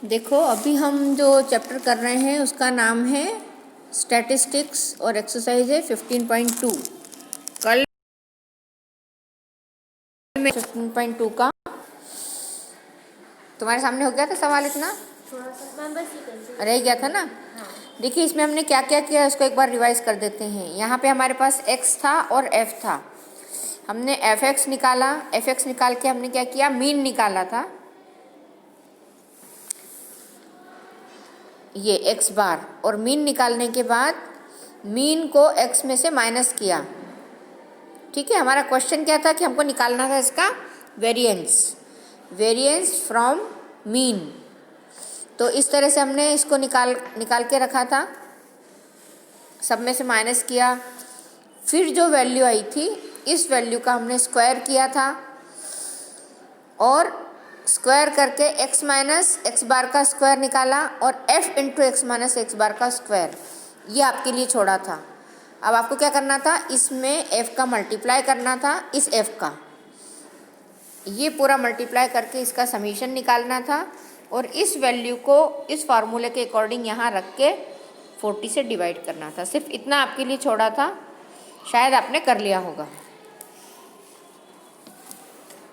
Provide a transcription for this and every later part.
देखो अभी हम जो चैप्टर कर रहे हैं उसका नाम है स्टैटिस्टिक्स और एक्सरसाइज है 15.2। कल में 15.2 का तुम्हारे सामने हो गया था सवाल इतना, थोड़ा सा रह गया था ना। हाँ। देखिए इसमें हमने क्या क्या किया उसको एक बार रिवाइज कर देते हैं। यहाँ पे हमारे पास x था और f था। हमने fx निकाला, fx निकाल के हमने क्या किया, मीन निकाला था, ये x बार, और मीन निकालने के बाद मीन को x में से माइनस किया। ठीक है, हमारा क्वेश्चन क्या था कि हमको निकालना था इसका वेरिएंस फ्रॉम मीन। तो इस तरह से हमने इसको निकाल के रखा था, सब में से माइनस किया, फिर जो वैल्यू आई थी इस वैल्यू का हमने स्क्वायर किया था और स्क्वायर करके x माइनस एक्स बार का स्क्वायर निकाला और f into x minus x bar का स्क्वायर, ये आपके लिए छोड़ा था। अब आपको क्या करना था, इसमें f का मल्टीप्लाई करना था, इस f का ये पूरा मल्टीप्लाई करके इसका समीशन निकालना था और इस वैल्यू को इस फार्मूले के अकॉर्डिंग यहाँ रख के 40 से डिवाइड करना था। सिर्फ इतना आपके लिए छोड़ा था, शायद आपने कर लिया होगा,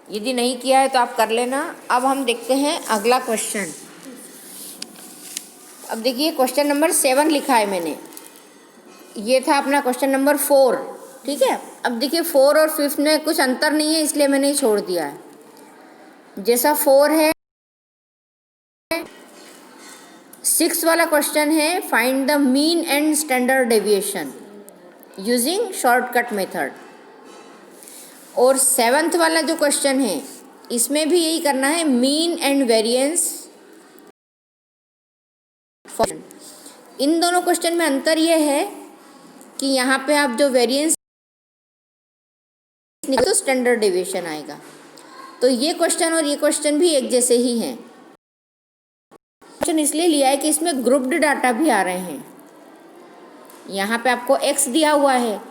यदि नहीं किया है तो आप कर लेना। अब हम देखते हैं अगला क्वेश्चन। अब देखिए क्वेश्चन नंबर 7 लिखा है मैंने, ये था अपना क्वेश्चन नंबर 4। ठीक है, अब देखिए 4 और 5 में कुछ अंतर नहीं है इसलिए मैंने ये छोड़ दिया है। जैसा 4 है, 6 वाला क्वेश्चन है find the mean and standard deviation using shortcut method, और 7th वाला जो क्वेश्चन है इसमें भी यही करना है, मीन एंड वेरिएंस। इन दोनों क्वेश्चन में अंतर यह है कि यहाँ पे आप जो वेरिएंस निकालो तो स्टैंडर्ड डेविएशन आएगा। तो ये क्वेश्चन और ये क्वेश्चन भी एक जैसे ही हैं। क्वेश्चन इसलिए लिया है कि इसमें ग्रुप्ड डाटा भी आ रहे हैं। यहाँ पे आपको x दिया हुआ है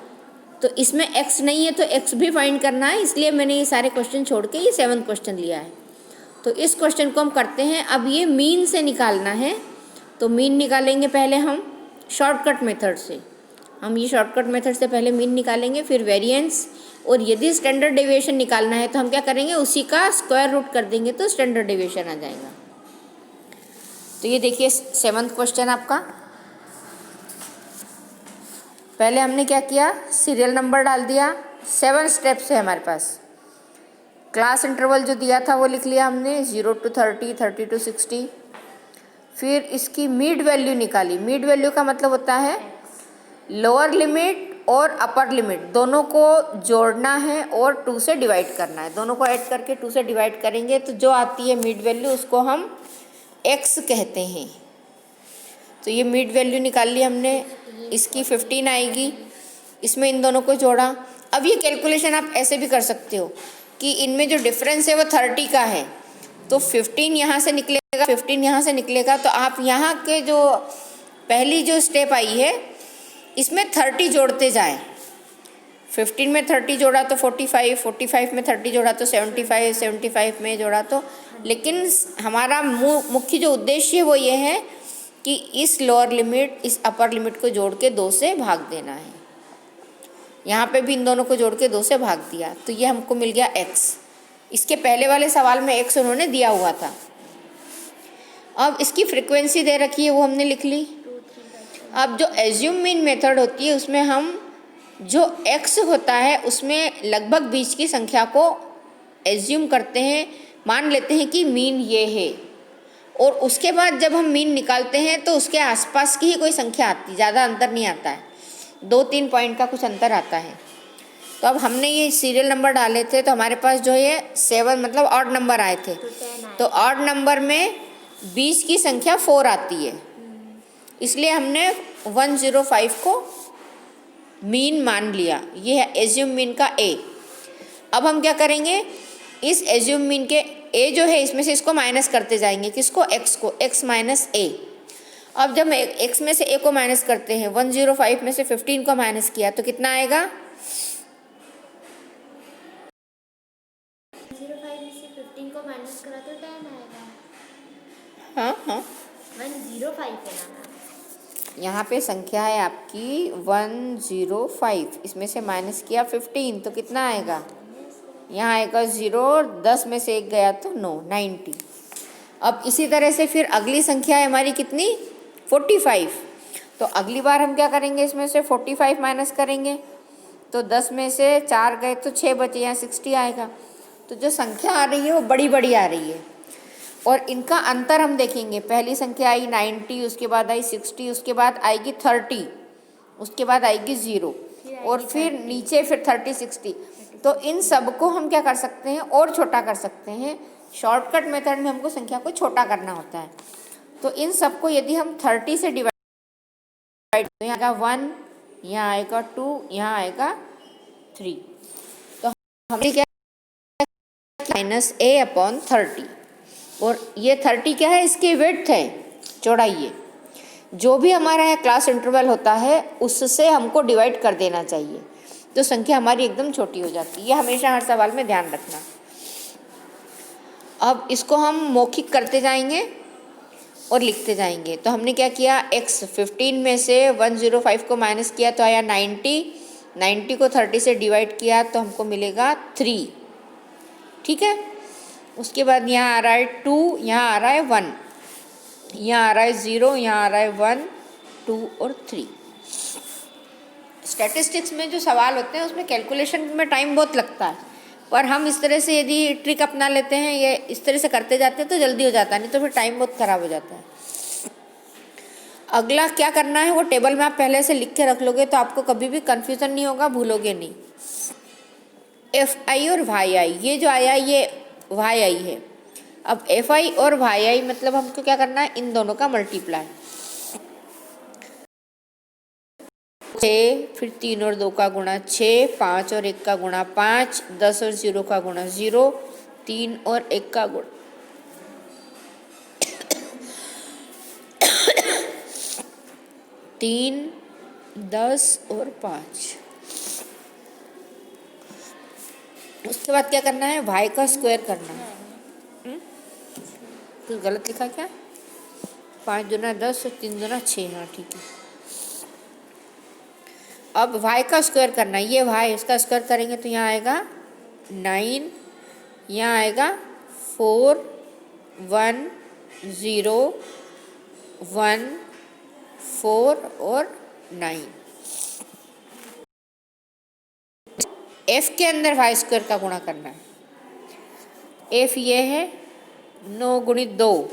तो इसमें x नहीं है तो x भी फाइंड करना है, इसलिए मैंने ये सारे क्वेश्चन छोड़ के ये 7th क्वेश्चन लिया है। तो इस क्वेश्चन को हम करते हैं। अब ये मीन से निकालना है, तो मीन निकालेंगे पहले हम शॉर्टकट मेथड से। हम ये शॉर्टकट मेथड से पहले मीन निकालेंगे, फिर वेरिएंस, और यदि स्टैंडर्ड डेविएशन निकालना है तो हम क्या करेंगे, उसी का स्क्वायर रूट कर देंगे तो स्टैंडर्ड डेविएशन आ जाएगा। तो ये देखिए 7th क्वेश्चन आपका। पहले हमने क्या किया, सीरियल नंबर डाल दिया, 7 स्टेप्स है हमारे पास। क्लास इंटरवल जो दिया था वो लिख लिया हमने, 0 to 30, 30 to 60। फिर इसकी मिड वैल्यू निकाली। मिड वैल्यू का मतलब होता है लोअर लिमिट और अपर लिमिट दोनों को जोड़ना है और 2 से डिवाइड करना है। दोनों को ऐड करके 2 से डिवाइड करेंगे तो जो आती है मिड वैल्यू उसको हम x कहते हैं। तो ये मिड वैल्यू निकाल ली हमने, इसकी 15 आएगी। इसमें इन दोनों को जोड़ा। अब ये कैलकुलेशन आप ऐसे भी कर सकते हो कि इनमें जो डिफरेंस है वो 30 का है, तो 15 यहाँ से निकलेगा, 15 यहाँ से निकलेगा, तो आप यहाँ के जो पहली जो स्टेप आई है इसमें 30 जोड़ते जाएं। 15 में 30 जोड़ा तो 45, 45 में 30 जोड़ा तो 75, 75 में जोड़ा तो, लेकिन हमारा मुख्य जो उद्देश्य है वो ये है कि इस लोअर लिमिट इस अपर लिमिट को जोड़ के 2 से भाग देना है। यहाँ पे भी इन दोनों को जोड़ के 2 से भाग दिया तो ये हमको मिल गया x। इसके पहले वाले सवाल में x उन्होंने दिया हुआ था। अब इसकी फ्रीक्वेंसी दे रखी है वो हमने लिख ली। अब जो एज्यूम मीन मेथड होती है उसमें हम जो x होता है उसमें लगभग बीच की संख्या को एज्यूम करते हैं, मान लेते हैं कि मीन ये है, और उसके बाद जब हम मीन निकालते हैं तो उसके आसपास की ही कोई संख्या आती, ज़्यादा अंतर नहीं आता है, 2-3 पॉइंट का कुछ अंतर आता है। तो अब हमने ये सीरियल नंबर डाले थे तो हमारे पास जो है 7 मतलब ऑड नंबर आए थे, तो ऑड नंबर में बीच की संख्या 4 आती है, इसलिए हमने 105 को मीन मान लिया। ये है एज्यूम मीन का ए। अब हम क्या करेंगे, इस एज्यूम मीन के ए जो है इसमें से इसको माइनस करते जाएंगे, किसको, एक्स को, एक्स माइनस ए। अब जब एक्स में से ए को माइनस करते हैं, 105 में से 15 को माइनस किया तो कितना आएगा, 105 में से 15 को माइनस करा तो 10 आएगा। हाँ हाँ 105 है ना मैम। यहाँ पे संख्या है आपकी 105, इसमें से माइनस किया 15 तो कितना आएगा, यहाँ आएगा 0, 10 में से 1 गया तो 9, 90। अब इसी तरह से फिर अगली संख्या है हमारी कितनी, 45। तो अगली बार हम क्या करेंगे, इसमें से 45 माइनस करेंगे तो 10 में से 4 गए तो 6 बचे, यहाँ 60 आएगा। तो जो संख्या आ रही है वो बड़ी बड़ी आ रही है और इनका अंतर हम देखेंगे। पहली संख्या आई 90, उसके बाद आई 60, उसके बाद आएगी 30, उसके बाद आएगी 0 और फिर नीचे फिर 30, 60। तो इन सब को हम क्या कर सकते हैं, और छोटा कर सकते हैं। शॉर्टकट मेथड में हमको संख्या को छोटा करना होता है। तो इन सबको यदि हम 30 से डिवाइड, तो यहाँ आएगा 1, यहाँ आएगा 2, यहाँ आएगा 3। तो हमने क्या, -a/30, और ये 30 क्या है, इसकी विड्थ है, चौड़ाई है। जो भी हमारा यहाँ क्लास इंटरवल होता है उससे हमको डिवाइड कर देना चाहिए, तो संख्या हमारी एकदम छोटी हो जाती है। ये हमेशा हर सवाल में ध्यान रखना। अब इसको हम मौखिक करते जाएंगे और लिखते जाएंगे। तो हमने क्या किया, x 15 में से 105 को माइनस किया तो आया 90, 90 को 30 से डिवाइड किया तो हमको मिलेगा 3, ठीक है। उसके बाद यहाँ आ रहा है 2, यहाँ आ रहा है 1, यहाँ आ रहा है 0, यहाँ आ रहा है 1, 2 और 3। स्टैटिस्टिक्स में जो सवाल होते हैं उसमें कैलकुलेशन में टाइम बहुत लगता है, पर हम इस तरह से यदि ट्रिक अपना लेते हैं, ये इस तरह से करते जाते हैं तो जल्दी हो जाता है, नहीं तो फिर टाइम बहुत ख़राब हो जाता है। अगला क्या करना है, वो टेबल में आप पहले से लिख के रख लोगे तो आपको कभी भी कन्फ्यूज़न नहीं होगा, भूलोगे नहीं। FI और YI, ये जो आया ये YI है। अब FI और YI मतलब हमको क्या करना है, इन दोनों का मल्टीप्लाई। 6, फिर 3 और 2 का गुणा 6, 5 और 1 का गुणा 5, 10 और 0 का गुणा 0, 3 और 1 का गुणा 3, 10 और 5। उसके बाद क्या करना है, y का स्क्वायर करना है। कुछ गलत लिखा क्या, 5 दूना 10 और 3 दूना 6, हाँ ठीक है। अब y का स्क्वायर करना है, ये y, इसका स्क्वायर करेंगे तो यहाँ आएगा 9, यहाँ आएगा 4, 1, 0, 1, 4 और 9। f के अंदर y स्क्वायर का गुणा करना है। f ये है 9 गुणित 2,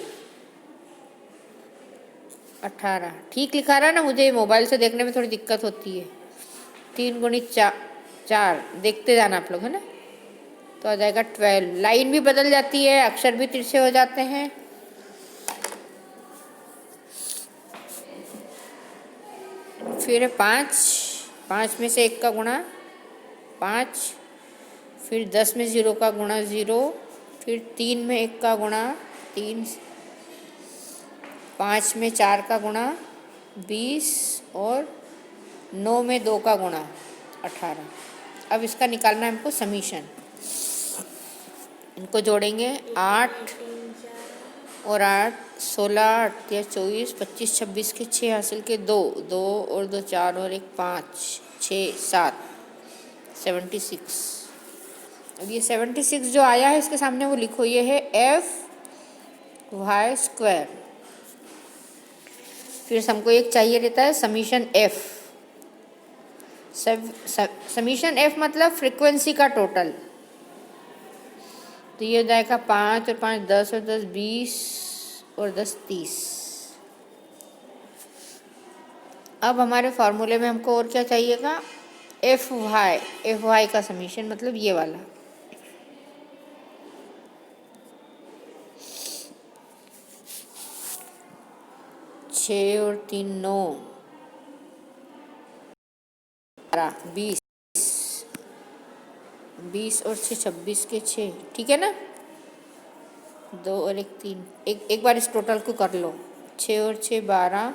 18। ठीक लिखा रहा ना, मुझे मोबाइल से देखने में थोड़ी दिक्कत होती है। 3 गुणित 4, देखते जाना आप लोग, है ना। तो आ जाएगा 12। लाइन भी बदल जाती है, अक्षर भी तिरछे हो जाते हैं। फिर 5 में से 1 का गुणा 5, फिर 10 में 0 का गुणा 0, फिर 3 में 1 का गुणा 3, 5 में 4 का गुणा 20 और 9 में 2 का गुणा 18। अब इसका निकालना है हमको समीशन। इनको जोड़ेंगे, 8 और 8, 16, 8 या 24, 25, 26 के 6 हासिल के 2, 2 और 2 4 और 1 5, 6, 7, 76। अब ये 76 जो आया है इसके सामने वो लिखो, ये है FY स्क्वायर। फिर हमको एक चाहिए रहता है समीशन F। समीशन F मतलब फ्रीक्वेंसी का टोटल। तो ये हो जाएगा 5 और 5 10 और 10 20 और 10 30। अब हमारे फॉर्मूले में हमको और क्या चाहिएगा, FY का समीशन मतलब ये वाला। छः और 3 9, 20, 20 और 6 26 के 6, ठीक है ना। 2 और 1 3, एक बार इस टोटल को कर लो। 6 और 6 12,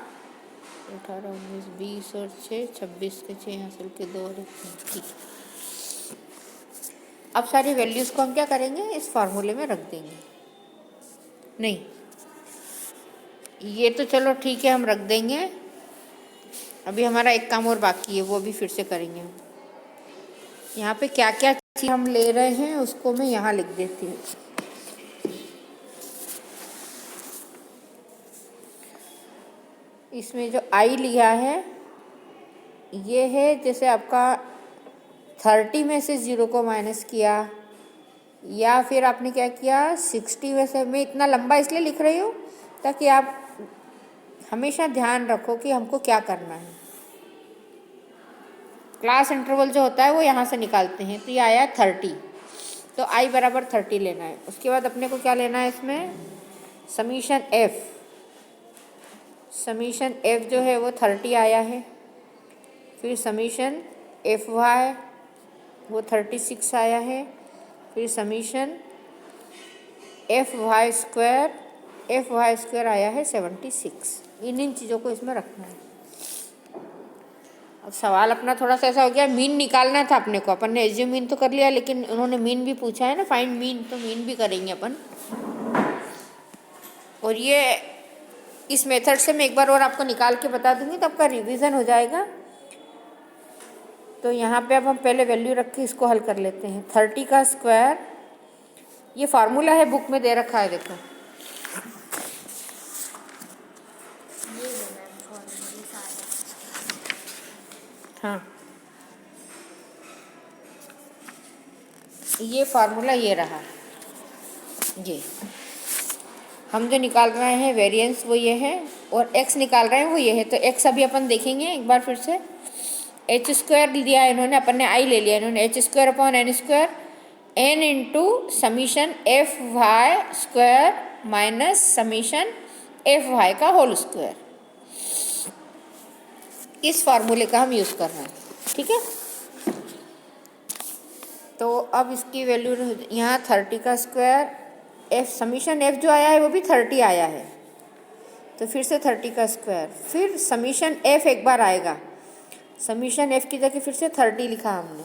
18 19 20 और 6 26 के 6 हासिल के 2 और 1 3, ठीक। अब सारी वैल्यूज़ को हम क्या करेंगे, इस फार्मूले में रख देंगे। नहीं, ये तो चलो ठीक है, हम रख देंगे। अभी हमारा एक काम और बाकी है, वो भी फिर से करेंगे हम। यहाँ पे क्या क्या चीज़ हम ले रहे हैं उसको मैं यहाँ लिख देती हूँ। इसमें जो आई लिया है ये है, जैसे आपका 30 में से 0 को माइनस किया, या फिर आपने क्या किया 60 में से। मैं इतना लंबा इसलिए लिख रही हूँ ताकि आप हमेशा ध्यान रखो कि हमको क्या करना है। क्लास इंटरवल जो होता है वो यहाँ से निकालते हैं। तो ये आया 30, तो आई बराबर 30 लेना है। उसके बाद अपने को क्या लेना है इसमें, समीशन एफ। समीशन एफ जो है वो 30 आया है। फिर समीशन एफ वाई वो 36 आया है। फिर समीशन एफ वाई स्क्वायर आया है 76। इन चीज़ों को इसमें रखना है। अब सवाल अपना थोड़ा सा ऐसा हो गया, मीन निकालना था अपने को। अपन ने एज्यूम मीन तो कर लिया, लेकिन उन्होंने मीन भी पूछा है ना, फाइंड मीन, तो मीन भी करेंगे अपन। और ये इस मेथड से मैं एक बार और आपको निकाल के बता दूंगी, तो आपका रिवीजन हो जाएगा। तो यहाँ पे अब हम पहले वैल्यू रख के इसको हल कर लेते हैं। 30 का स्क्वायर, ये फार्मूला है बुक में दे रखा है, देखो। ये है मैम फॉर्मूले सारे। हाँ, ये फार्मूला ये रहा। ये हम जो निकाल रहे हैं वेरिएंस वो ये है, और x निकाल रहे हैं वो ये है। तो x अभी अपन देखेंगे एक बार फिर से। एच स्क्वायर दिया है इन्होंने, अपन ने आई ले लिया। इन्होंने H square upon N square, N into summation F Y square minus summation F Y का होल स्क्वायर। इस फार्मूले का हम यूज़ कर रहे हैं, ठीक है। तो अब इसकी वैल्यू यहाँ 30 का स्क्वायर, एफ समीशन एफ जो आया है वो भी 30 आया है। तो फिर से 30 का स्क्वायर, फिर समीशन एफ एक बार आएगा। समीशन एफ की जगह फिर से 30 लिखा हमने।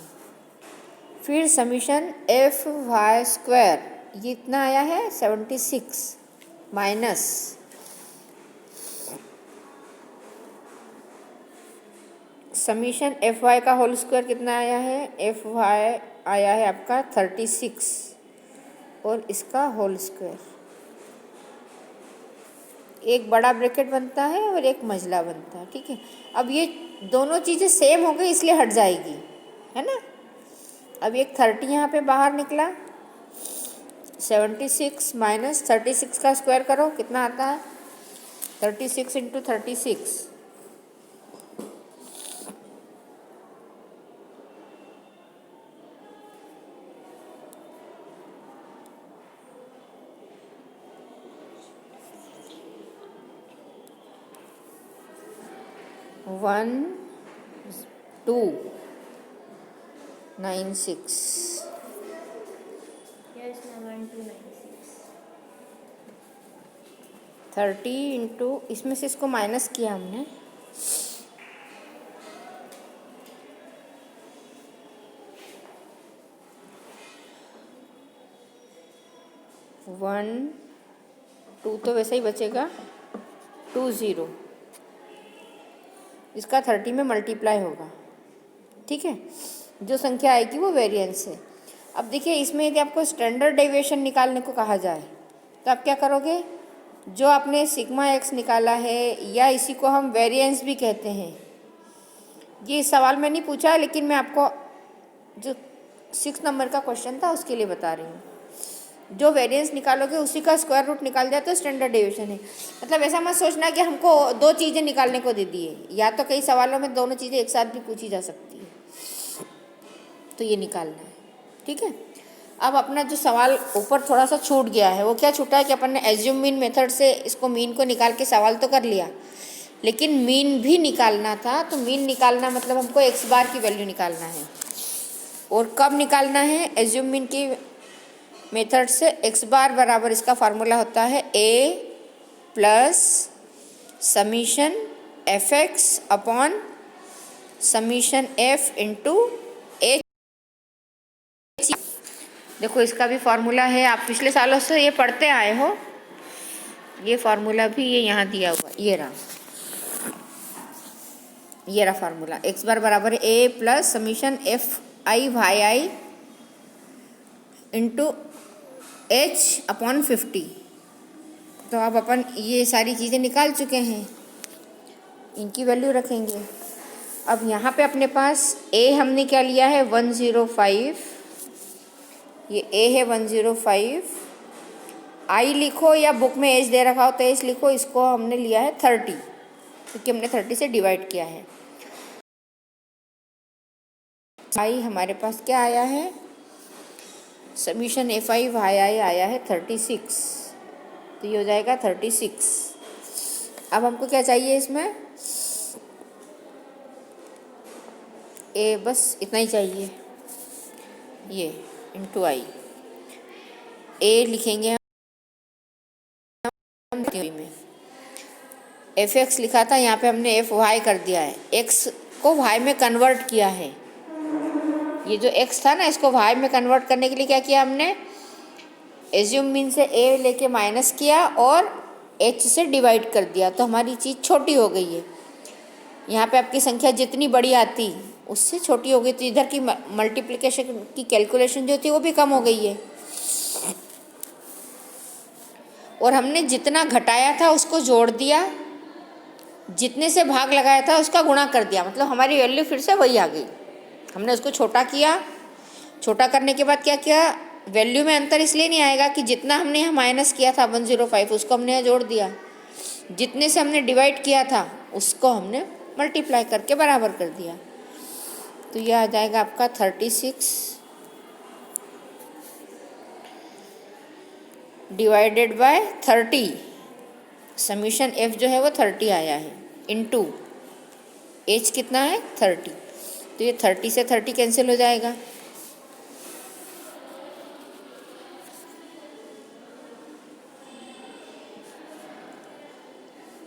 फिर समीशन एफ वाई स्क्वायर, ये इतना आया है 76, माइनस समीशन एफ वाई का होल स्क्वायर कितना आया है, एफ वाई आया है आपका 36 और इसका होल स्क्वायर। एक बड़ा ब्रैकेट बनता है और एक मझला बनता है, ठीक है। अब ये दोनों चीज़ें सेम हो गई इसलिए हट जाएगी, है ना। अब एक 30 यहाँ पे बाहर निकला, 76 माइनस 36 का स्क्वायर करो कितना आता है, 36 into 36, one 296। Yes ma'am 1296। 30 into, इसमें से इसको माइनस किया हमने, वन 2 तो वैसे ही बचेगा, 20, इसका 30 में मल्टीप्लाई होगा, ठीक है। जो संख्या आएगी वो वेरिएंस है। अब देखिए इसमें यदि आपको स्टैंडर्ड डेविएशन निकालने को कहा जाए तो आप क्या करोगे, जो आपने सिग्मा एक्स निकाला है, या इसी को हम वेरिएंस भी कहते हैं, ये सवाल में नहीं पूछा है लेकिन मैं आपको जो 6 नंबर का क्वेश्चन था उसके लिए बता रही हूँ। जो वेरिएंस निकालोगे उसी का स्क्वायर रूट निकाल जाए तो स्टैंडर्ड डेविएशन है। मतलब ऐसा मत सोचना कि हमको दो चीज़ें निकालने को दे दी है, या तो कई सवालों में दोनों चीज़ें एक साथ भी पूछी जा सकती है, तो ये निकालना है, ठीक है। अब अपना जो सवाल ऊपर थोड़ा सा छूट गया है, वो क्या छूटा है कि अपन ने एज्यूम मीन मेथड से इसको मीन को निकाल के सवाल तो कर लिया, लेकिन मीन भी निकालना था। तो मीन निकालना मतलब हमको एक्स बार की वैल्यू निकालना है। और कब निकालना है, एज्यूम मीन की मेथड से एक्स बार बराबर, इसका फार्मूला होता है A plus summation f x upon summation f into A. देखो इसका भी फार्मूला है, आप पिछले सालों से ये पढ़ते आए हो। ये फार्मूला भी ये यहाँ दिया हुआ, ये रहा फार्मूला। एक्स बार बराबर है A plus summation f i y i into h upon 50। तो अब अपन ये सारी चीज़ें निकाल चुके हैं, इनकी वैल्यू रखेंगे। अब यहाँ पे अपने पास ए हमने क्या लिया है 105, ये ए है 105। आई लिखो या बुक में एज दे रखा हो तो एज लिखो, इसको हमने लिया है 30 क्योंकि हमने 30 से डिवाइड किया है। आई हमारे पास क्या आया है, समीशन एफ आई वाई आई आया है 36, तो ये हो जाएगा 36। अब हमको क्या चाहिए इसमें, ए बस इतना ही चाहिए, ये इंटू आई। ए लिखेंगे हम में, एफ एक्स लिखा था, यहाँ पे हमने एफ वाई कर दिया है, एक्स को वाई में कन्वर्ट किया है। ये जो एक्स था ना, इसको वाई में कन्वर्ट करने के लिए क्या किया हमने, एज्यूम मीन से ए लेके माइनस किया और एच से डिवाइड कर दिया, तो हमारी चीज़ छोटी हो गई है। यहाँ पे आपकी संख्या जितनी बड़ी आती उससे छोटी हो गई, तो इधर की मल्टीप्लिकेशन की कैलकुलेशन जो थी वो भी कम हो गई है। और हमने जितना घटाया था उसको जोड़ दिया, जितने से भाग लगाया था उसका गुणा कर दिया, मतलब हमारी वैल्यू फिर से वही आ गई। हमने उसको छोटा किया, छोटा करने के बाद क्या किया, वैल्यू में अंतर इसलिए नहीं आएगा कि जितना हमने यहाँ माइनस किया था 105 उसको हमने यहाँ जोड़ दिया, जितने से हमने डिवाइड किया था उसको हमने मल्टीप्लाई करके बराबर कर दिया। तो यह आ जाएगा आपका 36 डिवाइडेड बाय 30, समीशन एफ जो है वो 30 आया है, इनटू एच कितना है 30, तो ये 30 से 30 कैंसिल हो जाएगा।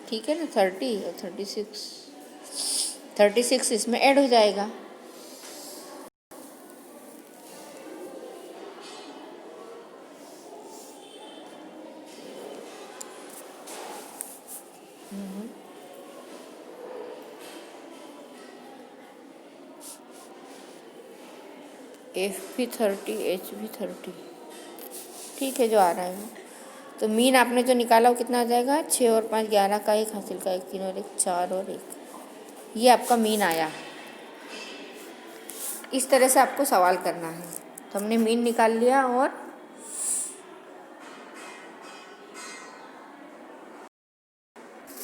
ठीक है ना, 30 और 36 इसमें ऐड हो जाएगा। एफ भी 30, एच भी 30, ठीक है जो आ रहा है वो। तो मीन आपने जो निकाला वो कितना आ जाएगा, 6 और 5 11 का, 1 हासिल का, 1 3 और 1 4 और 1, ये आपका मीन आया। इस तरह से आपको सवाल करना है। तो हमने मीन निकाल लिया, और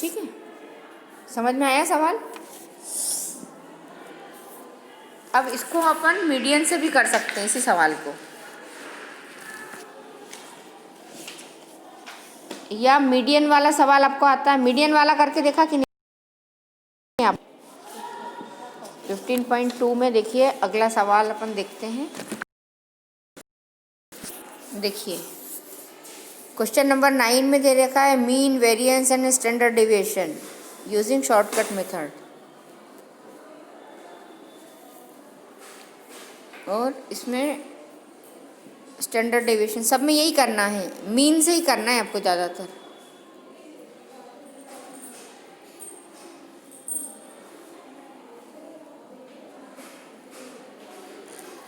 ठीक है, समझ में आया सवाल। अब इसको अपन मीडियन से भी कर सकते हैं, इसी सवाल को, या मीडियन वाला सवाल आपको आता है, मीडियन वाला करके देखा कि नहीं आप। 15.2 में देखिए अगला सवाल अपन देखते हैं। देखिए क्वेश्चन नंबर 9 में दे रखा है mean variance and standard deviation using shortcut method, और इसमें स्टैंडर्ड डेविएशन सब में यही करना है, मीन से ही करना है आपको ज़्यादातर।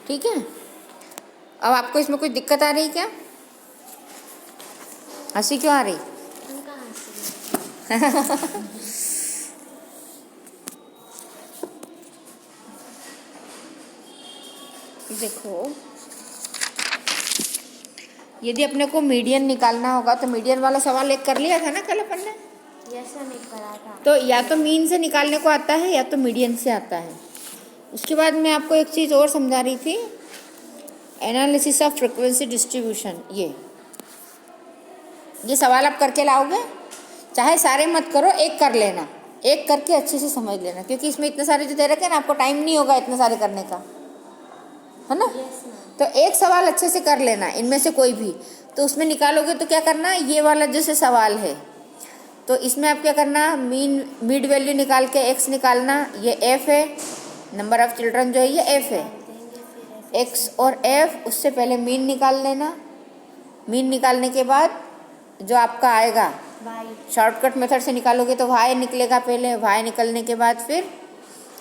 ठीक है, अब आपको इसमें कोई दिक्कत आ रही क्या, हंसी क्यों आ रही? उनका हंसी। देखो, यदि अपने को मीडियन निकालना होगा तो मीडियन वाला सवाल एक कर लिया था ना कल अपन ने, जैसा नहीं करा था। तो या तो मीन से निकालने को आता है या तो मीडियन से आता है। उसके बाद मैं आपको एक चीज़ और समझा रही थी, एनालिसिस ऑफ फ्रीक्वेंसी डिस्ट्रीब्यूशन। ये सवाल आप करके लाओगे, चाहे सारे मत करो, एक कर लेना, एक करके अच्छे से समझ लेना, क्योंकि इसमें इतने सारे जो दे रखे हैं ना, आपको टाइम नहीं होगा इतने सारे करने का, है ना। तो एक सवाल अच्छे से कर लेना, इनमें से कोई भी, तो उसमें निकालोगे तो क्या करना, ये वाला जैसे सवाल है तो इसमें आप क्या करना, मिड वैल्यू निकाल के एक्स निकालना, ये एफ है, नंबर ऑफ चिल्ड्रन जो है ये एफ है, एक्स और एफ, उससे पहले मीन निकाल लेना। मीन निकालने के बाद जो आपका आएगा भाई शॉर्टकट मेथड से निकालोगे तो y निकलेगा पहले, y निकलने के बाद फिर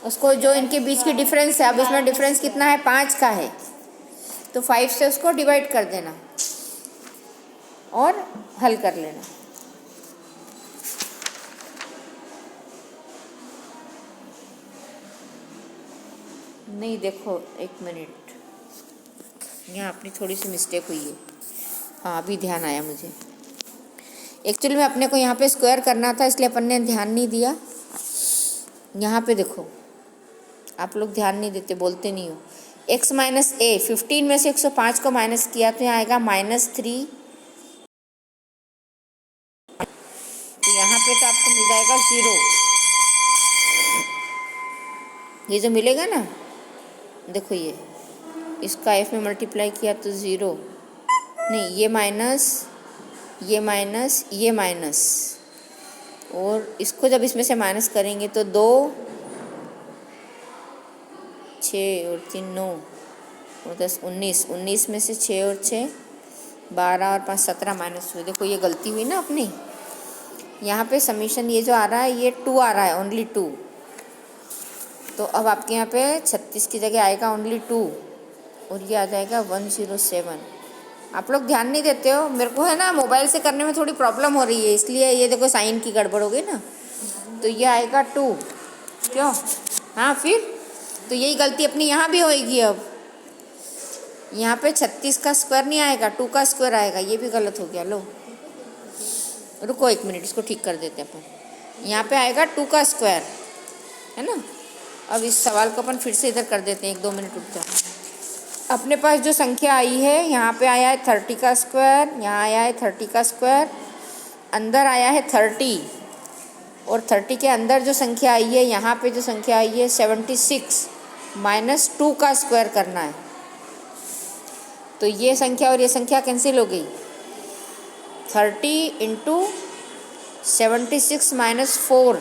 उसको जो इनके बीच की डिफरेंस है, अब इसमें डिफरेंस कितना है, 5 का है, तो 5 से उसको डिवाइड कर देना और हल कर लेना। नहीं देखो, एक मिनट, यहाँ अपनी थोड़ी सी मिस्टेक हुई है। हाँ अभी ध्यान आया मुझे। एक्चुअली में अपने को यहाँ पे स्क्वायर करना था, इसलिए अपन ने ध्यान नहीं दिया। यहाँ पे देखो, आप लोग ध्यान नहीं देते, बोलते नहीं हो। x माइनस ए, 15 में से 105 को माइनस किया तो यहाँ आएगा -3। तो यहाँ पे तो आपको मिल जाएगा 0। ये जो मिलेगा ना, देखो ये इसका f में मल्टीप्लाई किया तो 0, नहीं ये माइनस, ये माइनस, ये माइनस, और इसको जब इसमें से माइनस करेंगे तो 2, 6 और 3 9 और 10 19, 19 में से 6 और 6 12 और 5 17 माइनस हुए। देखो ये गलती हुई ना अपनी, यहाँ पे समीशन ये जो आ रहा है ये 2 आ रहा है, ओनली 2। तो अब आपके यहाँ पे 36 की जगह आएगा ओनली 2 और ये आ जाएगा 107। आप लोग ध्यान नहीं देते हो, मेरे को है ना मोबाइल से करने में थोड़ी प्रॉब्लम हो रही है, इसलिए ये देखो साइन की गड़बड़ हो गई ना, तो ये आएगा 2। क्यों? हाँ फिर तो यही गलती अपनी यहाँ भी होएगी। अब यहाँ पे 36 का स्क्वायर नहीं आएगा, 2 का स्क्वायर आएगा, ये भी गलत हो गया। लो रुको एक मिनट, इसको ठीक कर देते हैं अपन। यहाँ पे आएगा 2 का स्क्वायर, है ना। अब इस सवाल को अपन फिर से इधर कर देते हैं, 1-2 मिनट रुक जाओ। अपने पास जो संख्या आई है, यहाँ पे आया है 30 का स्क्वायर, यहाँ आया है 30 का स्क्वायर, अंदर आया है 30, और 30 के अंदर जो संख्या आई है, यहाँ पे जो संख्या आई है 76 माइनस 2 का स्क्वायर करना है। तो ये संख्या और ये संख्या कैंसिल हो गई। 30 इंटू 76 माइनस 4,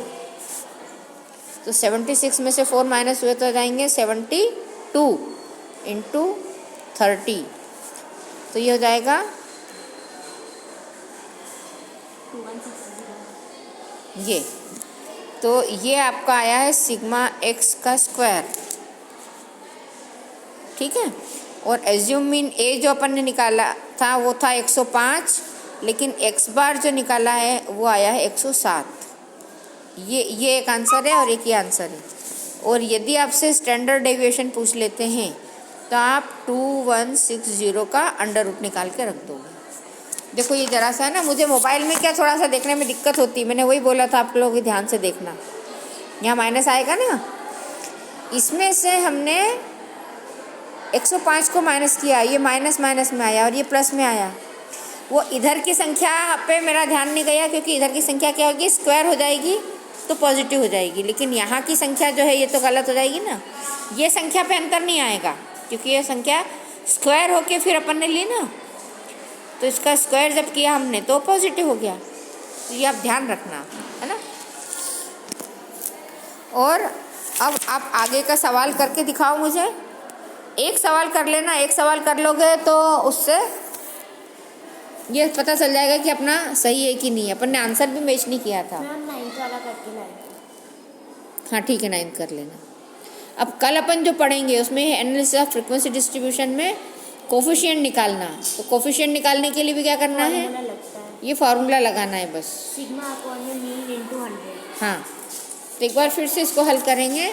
तो 76 में से 4 माइनस हुए तो आ जाएंगे 72 इंटू 30, तो ये हो जाएगा ये। तो ये आपका आया है सिग्मा x का स्क्वायर, ठीक है। और एज्यूम मीन a जो अपन ने निकाला था वो था 105, लेकिन x बार जो निकाला है वो आया है 107। ये एक आंसर है और एक ये आंसर है। और यदि आपसे स्टैंडर्ड डेविएशन पूछ लेते हैं तो आप 2160 का अंडर रूट निकाल के रख दोगे। देखो ये ज़रा सा है ना, मुझे मोबाइल में क्या थोड़ा सा देखने में दिक्कत होती है, मैंने वही बोला था आप लोग ध्यान से देखना। यहाँ माइनस आएगा ना, इसमें से हमने 105 को माइनस किया, ये माइनस माइनस में आया और ये प्लस में आया। वो इधर की संख्या पे मेरा ध्यान नहीं गया, क्योंकि इधर की संख्या क्या होगी, स्क्वायर हो जाएगी तो पॉजिटिव हो जाएगी, लेकिन यहाँ की संख्या जो है ये तो गलत हो जाएगी ना। ये संख्या पे अंतर नहीं आएगा, क्योंकि ये संख्या स्क्वायर होके फिर अपन ने ली ना, तो इसका स्क्वायर जब किया हमने तो पॉजिटिव हो गया। तो ये आप ध्यान रखना, है ना। और अब आप आगे का सवाल करके दिखाओ मुझे। एक सवाल कर लेना, एक सवाल कर लोगे तो उससे ये पता चल जाएगा कि अपना सही है कि नहीं। अपन ने आंसर भी मैच नहीं किया था। मैम 9th वाला करके लाए। हाँ ठीक है, 9th कर लेना। अब कल अपन जो पढ़ेंगे उसमें एनालिसिस ऑफ फ्रीक्वेंसी डिस्ट्रीब्यूशन में कोफिशिएंट निकालना। तो कोफिशिएंट निकालने के लिए भी क्या करना है, ये फार्मूला लगाना है बस, सिग्मा अपॉन में मीन इनटू 100। हाँ। तो एक बार फिर से इसको हल करेंगे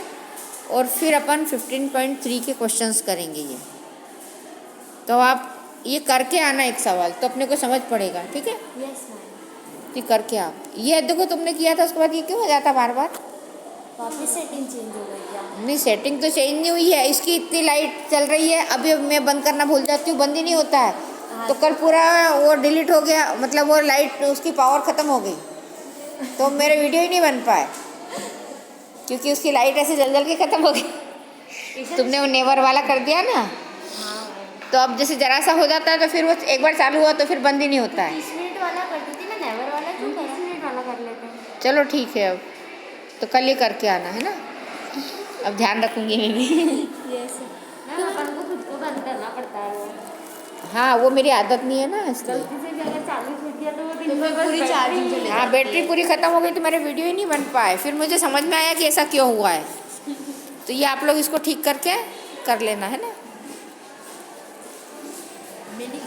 और फिर अपन 15.3 के क्वेश्चंस करेंगे ये। तो आप ये करके आना एक सवाल, तो अपने को समझ पड़ेगा, ठीक है। Yes ma'am. तो करके आप ये देखो तुमने किया था, उसके बाद ये क्यों हो जाता बार बार। वापस सेटिंग चेंज हो गई क्या? नहीं सेटिंग तो चेंज नहीं हुई है, इसकी इतनी लाइट चल रही है, अभी मैं बंद करना भूल जाती हूँ, बंद ही नहीं होता है। तो कल पूरा वो डिलीट हो गया, मतलब वो लाइट उसकी पावर ख़त्म हो गई, तो मेरे वीडियो ही नहीं बन पाए, क्योंकि उसकी लाइट ऐसे जल जल के ख़त्म हो गई। तुमने वो नेवर वाला कर दिया ना, तो अब जैसे ज़रा सा हो जाता है तो फिर वो एक बार चालू हुआ तो फिर बंद ही नहीं होता है। 30 मिनट वाला करती थी ना, नेवर वाला क्यों 30 मिनट वाला कर लेते हैं। चलो ठीक है, अब तो कल ये करके आना है ना, अब ध्यान रखूँगी मैं भी। यस मैम, अपन को खुद को बंद करना पड़ता है वो। हाँ वो मेरी आदत नहीं है ना, इसलिए। गलती से भी अगर चालू छूट गया तो वो तो फिर पूरी चार्जिंग चले हाँ, बैटरी पूरी ख़त्म हो गई तो मेरे वीडियो ही नहीं बन पाए। फिर मुझे समझ में आया कि ऐसा क्यों हुआ है। तो ये आप लोग इसको ठीक करके कर लेना है ना। मैंने